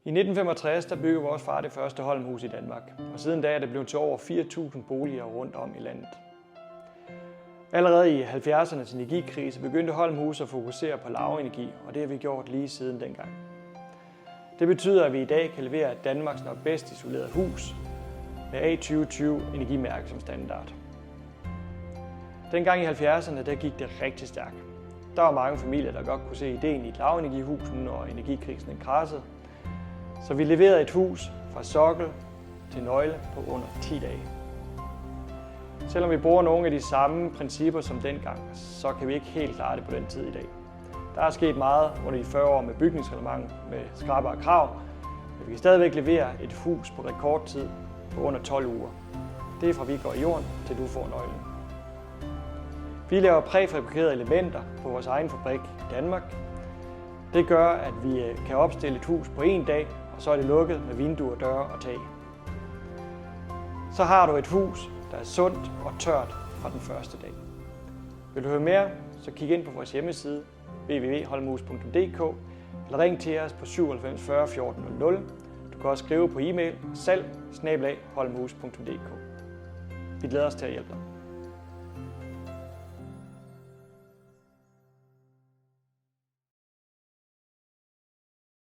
I 1965 der byggede vores far det første Holmhus i Danmark, og siden da er det blevet til over 4.000 boliger rundt om i landet. Allerede i 70'ernes energikrise begyndte Holmhus at fokusere på lavenergi, og det har vi gjort lige siden dengang. Det betyder, at vi i dag kan levere Danmarks nok bedst isolerede hus med A2020 energimærke som standard. Dengang i 70'erne der gik det rigtig stærkt. Der var mange familier, der godt kunne se ideen i et lavenergihus, når energikrisen krassede. Så vi leverede et hus fra sokkel til nøgle på under 10 dage. Selvom vi bruger nogle af de samme principper som dengang, så kan vi ikke helt klare det på den tid i dag. Der er sket meget under de 40 år med bygningsreglement med skrappere krav, men vi kan stadigvæk levere et hus på rekordtid på under 12 uger. Det er fra vi går i jorden, til du får nøglen. Vi laver præfabrikerede elementer på vores egen fabrik i Danmark. Det gør, at vi kan opstille et hus på en dag, og så er det lukket med vinduer, døre og tag. Så har du et hus, der er sundt og tørt fra den første dag. Vil du høre mere, så kig ind på vores hjemmeside www.holmhus.dk eller ring til os på 97 40 14 00. Du kan også skrive på e-mail salg@holmhus.dk. Vi glæder os til at hjælpe dig.